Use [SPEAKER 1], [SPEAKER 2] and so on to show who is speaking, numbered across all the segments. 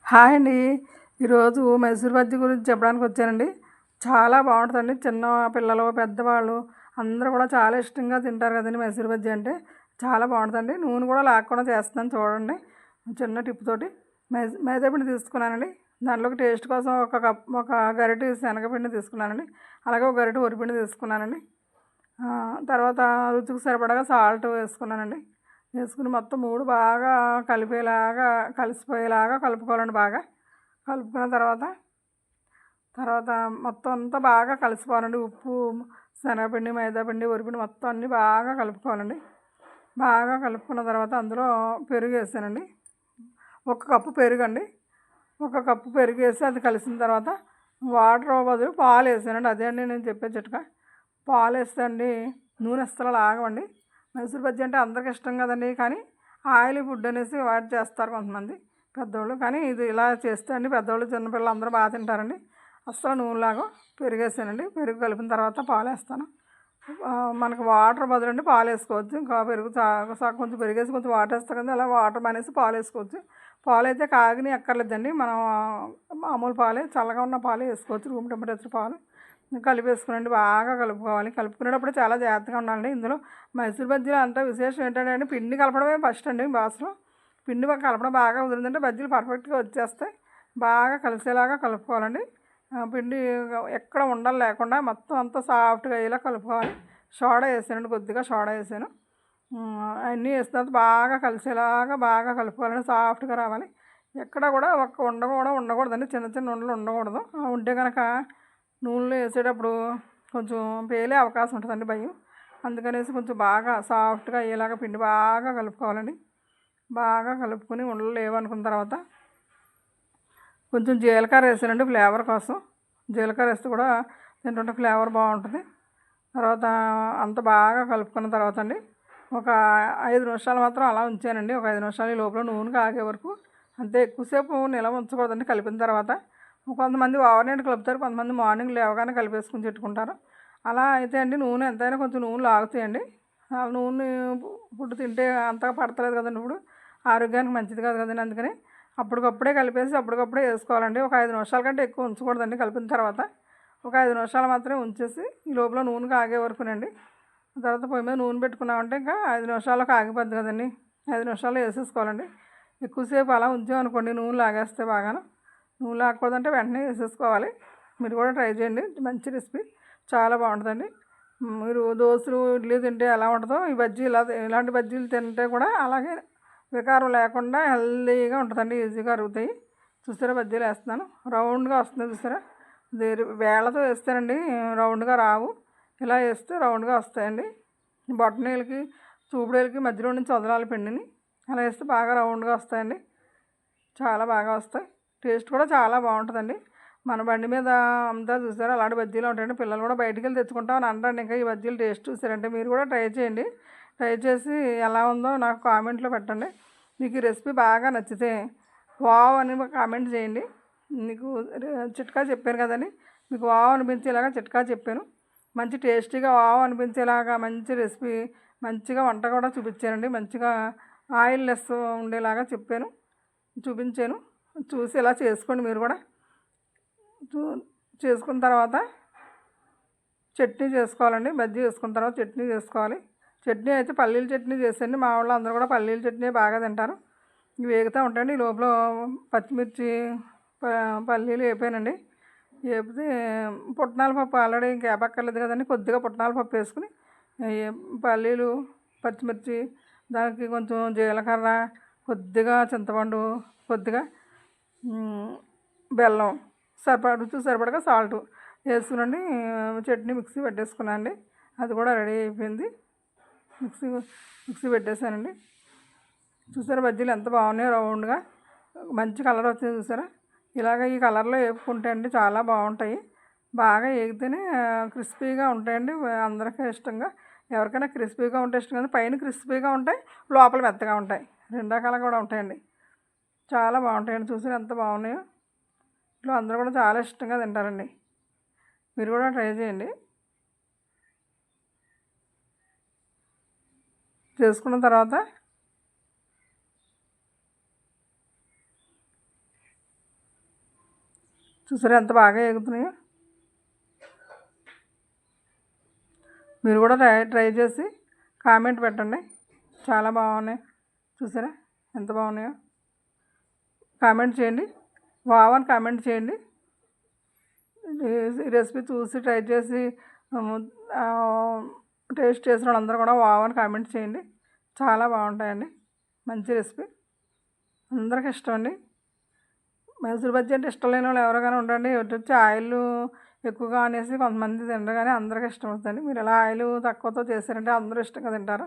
[SPEAKER 1] Hi అండి. ఈరోజు మైసూర్ బజ్జీ గురించి చెప్పడానికి వచ్చానండి. చాలా బాగుంటుందండి. చిన్న పిల్లలు, పెద్దవాళ్ళు అందరూ కూడా చాలా ఇష్టంగా తింటారు కదండి మైసూర్ బజ్జీ అంటే. చాలా బాగుంటుందండి. నూనె కూడా లేకుండా చేస్తున్నాను చూడండి. చిన్న టిప్ తోటి మైదా పిండి తీసుకున్నానండి. దాంట్లోకి టేస్ట్ కోసం ఒక గరిటె శనగపిండి తీసుకున్నానండి. అలాగే ఒక గరిటె వరిపిండి తీసుకున్నానండి. తర్వాత రుచికి సరిపడగా సాల్ట్ వేసుకున్నానండి. వేసుకుని మొత్తం మూడు బాగా కలిసిపోయేలాగా కలుపుకోవాలండి. బాగా కలుపుకున్న తర్వాత మొత్తం అంతా బాగా కలిసిపోవాలండి. ఉప్పు, శనగపిండి, మైదాపిండి, వరిపిండి మొత్తం అన్నీ బాగా కలుపుకోవాలండి. బాగా కలుపుకున్న తర్వాత అందులో పెరుగు వేసానండి. ఒక కప్పు పెరుగండి. ఒక కప్పు పెరుగు వేసి అది కలిసిన తర్వాత వాటర్ బదులు పాలు వేసానండి. అదే అండి నేను చెప్పే చిట్కా. పాలు వేస్తే అండి నూనె అస్సలు లాగవండి. మైసూర్ బజ్జీ అంటే అందరికి ఇష్టం కదండి. కానీ ఆయిల్ ఫుడ్ అనేసి వాడి చేస్తారు కొంతమంది పెద్దోళ్ళు. కానీ ఇది ఇలా చేస్తే అండి పెద్దోళ్ళు, చిన్నపిల్లలు అందరూ బాగా తింటారండి. అస్సలు నూనెలాగా పెరిగేసానండి. పెరుగు కలిపిన తర్వాత పాలు వేస్తాను. మనకు వాటర్ బదులండి పాలు వేసుకోవచ్చు. ఇంకా పెరుగు కొంచెం పెరిగేసి కొంచెం వాటర్ వేస్తాం కదా, అలా వాటర్ మానేసి పాలు వేసుకోవచ్చు. పాలు అయితే కాగిని ఎక్కర్లేదండి. మనం మామూలు పాలే, చల్లగా ఉన్న పాలే వేసుకోవచ్చు. రూమ్ టెంపరేచర్ పాలు కలిపేసుకునండి. బాగా కలుపుకోవాలి. కలుపుకునేటప్పుడు చాలా జాగ్రత్తగా ఉండాలండి. ఇందులో మైసూర్ బజ్జీలు అంతా విశేషం ఏంటంటే పిండి కలపడమే ఫస్ట్ అండి. బాస్లో పిండి కలపడం బాగా కుదిరిందంటే బజ్జీలు పర్ఫెక్ట్గా వచ్చేస్తాయి. బాగా కలిసేలాగా కలుపుకోవాలండి. పిండి ఎక్కడ ఉండలు లేకుండా మొత్తం అంతా సాఫ్ట్గా అయ్యేలా కలుపుకోవాలి. సోడా వేసానండి, కొద్దిగా సోడా వేసాను. అన్నీ వేసిన తర్వాత బాగా కలిసేలాగా బాగా కలుపుకోవాలండి. సాఫ్ట్గా రావాలి. ఎక్కడ కూడా ఒక్క ఉండ కూడా ఉండకూడదండి. చిన్న చిన్న ఉండలు ఉండకూడదు. ఉంటే కనుక నూనెలో వేసేటప్పుడు కొంచెం పేలే అవకాశం ఉంటుందండి, భయం. అందుకనేసి కొంచెం బాగా సాఫ్ట్గా అయ్యేలాగా పిండి బాగా కలుపుకోవాలండి. బాగా కలుపుకొని ఉండలు లేవనుకున్న తర్వాత కొంచెం జీలకర్ర వేసానండి ఫ్లేవర్ కోసం. జీలకర్ర వేస్తే కూడా తింటుంటే ఫ్లేవర్ బాగుంటుంది. తర్వాత అంత బాగా కలుపుకున్న తర్వాత అండి ఒక 5 నిమిషాలు మాత్రం అలా ఉంచానండి. ఒక 5 నిమిషాలు ఈ లోపల నూనె కాగే వరకు. అంతే, ఎక్కువసేపు నిలవ ఉంచకూడదండి. కలిపిన తర్వాత కొంతమంది ఓవర్ నైట్ కలుపుతారు, కొంతమంది మార్నింగ్ లేవగానే కలిపేసుకుని పెట్టుకుంటారు. అలా అయితే అండి నూనె ఎంతైనా కొంచెం నూనెలు ఆగుతాయండి. నూనె ఫుడ్ తింటే అంతగా పడతలేదు కదండి. ఇప్పుడు ఆరోగ్యానికి మంచిది కాదు కదండి. అందుకని అప్పటికప్పుడే కలిపేసి అప్పటికప్పుడే వేసుకోవాలండి. ఒక 5 నిమిషాల కంటే ఎక్కువ ఉంచకూడదండి. కలిపిన తర్వాత ఒక 5 నిమిషాలు మాత్రమే ఉంచేసి ఈ లోపల నూనె కాగే వరకునండి. తర్వాత పొయ్యి మీద నూనె పెట్టుకున్నామంటే ఇంకా 5 నిమిషాల్లో కాగిపోద్ది కదండి. 5 నిమిషాల్లో వేసేసుకోవాలండి. ఎక్కువసేపు అలా ఉంచామనుకోండి నూనె లాగేస్తే బాగాను. నూనె లాగకూడదంటే వెంటనే వేసేసుకోవాలి. మీరు కూడా ట్రై చేయండి. మంచి రెసిపీ, చాలా బాగుంటుందండి. మీరు దోశలు, ఇడ్లీ తింటే ఎలా ఉంటుందో ఈ బజ్జీ ఇలాంటి బజ్జీలు తింటే కూడా అలాగే వికారం లేకుండా హెల్దీగా ఉంటుందండి. ఈజీగా అరుగుతాయి. చూసారా బజ్జీలు వేస్తున్నాను, రౌండ్గా వస్తుంది చూసారా. వేళ్ళతో వేస్తేనండి రౌండ్గా రావు. ఇలా వేస్తే రౌండ్గా వస్తాయండి. బొట్టనీళ్ళకి, చూపుడేలకి మధ్యలో నుంచి వదలాలి పిండిని. అలా వేస్తే బాగా రౌండ్గా వస్తాయండి. చాలా బాగా వస్తాయి. టేస్ట్ కూడా చాలా బాగుంటుందండి. మన బండి మీద అంతా చూసారా అలాంటి బజ్జీలు ఉంటాయండి. పిల్లలు కూడా బయటికి వెళ్ళి తెచ్చుకుంటామని అంటారండి. ఇంకా ఈ బజ్జీలు టేస్ట్ చూసారంటే మీరు కూడా ట్రై చేయండి. ట్రై చేసి ఎలా ఉందో నాకు కామెంట్లో పెట్టండి. మీకు ఈ రెసిపీ బాగా నచ్చితే వావ్ అని కామెంట్ చేయండి. మీకు చిట్కా చెప్పాను కదండి, మీకు వావ్ అనిపించేలాగా చిట్కా చెప్పాను. మంచి టేస్టీగా వావ్ అనిపించేలాగా మంచి రెసిపీ, మంచిగా వంట కూడా చూపించానండి. మంచిగా ఆయిల్ లెస్ ఉండేలాగా చూపించాను. చూసి ఇలా చేసుకోండి మీరు కూడా. చేసుకున్న తర్వాత చట్నీ చేసుకోవాలండి. బజ్జీ వేసుకున్న తర్వాత చట్నీ చేసుకోవాలి. చట్నీ అయితే పల్లీల చట్నీ చేసేయండి. మా వాళ్ళు అందరూ కూడా పల్లీల చట్నీ బాగా తింటారు. ఇవి వేగుతూ ఉంటాయండి. ఈ లోపల పచ్చిమిర్చి, పల్లీలు వేపానండి. వేపితే పుట్నాల పప్పు ఆల్రెడీ ఇంకా వేపక్కర్లేదు కదండి. కొద్దిగా పుట్నాల పప్పు వేసుకుని పల్లీలు, పచ్చిమిర్చి, దానికి కొంచెం జీలకర్ర, కొద్దిగా చింతపండు, కొద్దిగా బెల్లం, రుచి సరిపడగా సాల్ట్ వేసుకునండి చట్నీ మిక్సీ పెట్టేసుకున్నాను అండి. అది కూడా రెడీ అయిపోయింది. మిక్సీ పెట్టేశానండి. చూసారా బజ్జీలు ఎంత బాగున్నాయో, రౌండ్గా మంచి కలర్ వచ్చింది చూసారా. ఇలాగ ఈ కలర్లో వేపుకుంటే అండి చాలా బాగుంటాయి. బాగా వేగితేనే క్రిస్పీగా ఉంటాయండి. అందరికీ ఇష్టంగా, ఎవరికైనా క్రిస్పీగా ఉంటే ఇష్టం కదా. పైన క్రిస్పీగా ఉంటాయి, లోపల మెత్తగా ఉంటాయి. రెండు రకాలు కూడా ఉంటాయండి. చాలా బాగుంటాయండి. చూసారా ఎంత బాగున్నాయో. ఇంట్లో అందరూ కూడా చాలా ఇష్టంగా తింటారండి. మీరు కూడా ట్రై చేయండి. చేసుకున్న తర్వాత చూసారా ఎంత బాగా ఎగుతున్నాయో. మీరు కూడా ట్రై చేసి కామెంట్ పెట్టండి. చాలా బాగున్నాయి. చూసారా ఎంత బాగున్నాయో. కామెంట్ చేయండి, వావ్ అని కామెంట్ చేయండి. ఈ రెసిపీ చూసి ట్రై చేసి టేస్ట్ చేసిన వాళ్ళందరూ కూడా వావ్ అని కామెంట్ చేయండి. చాలా బాగుంటాయండి. మంచి రెసిపీ, అందరికి ఇష్టం అండి. మైసూర్ బజ్జీ అంటే ఇష్టం లేని వాళ్ళు ఎవరికైనా ఉండండి. వచ్చి ఆయిల్ ఎక్కువగా అనేసి కొంతమంది తినరు, కానీ అందరికీ ఇష్టం అవుతుంది. మీరు ఎలా ఆయిల్ తక్కువతో చేశారంటే అందరూ ఇష్టంగా తింటారు.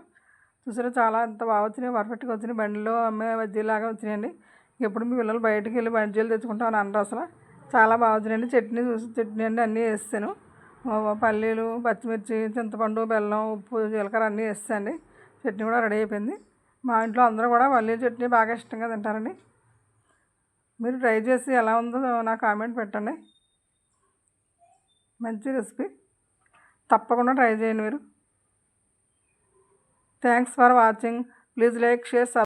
[SPEAKER 1] చూసారా చాలా ఎంత బాగా వచ్చినాయి, పర్ఫెక్ట్గా వచ్చినాయి. బండిలో అమ్మే బజ్జీలాగా వచ్చినాయండి. ఎప్పుడు మీ పిల్లలు బయటికి వెళ్ళి బజ్జీలు తెచ్చుకుంటామని అనరు అసలు. చాలా బాగా వచ్చినాయండి. చట్నీ అండి అన్నీ వేస్తాను. పల్లీలు, పచ్చిమిర్చి, చింతపండు, బెల్లం, ఉప్పు, జీలకర్ర అన్నీ వేస్తాండి. చట్నీ కూడా రెడీ అయిపోయింది. మా ఇంట్లో అందరూ కూడా పల్లీల చట్నీ బాగా ఇష్టంగా తింటారండి. మీరు ట్రై చేసి ఎలా ఉందో నా కామెంట్ పెట్టండి. మంచి రెసిపీ, తప్పకుండా ట్రై చేయండి మీరు. Thanks for watching. Please like, share,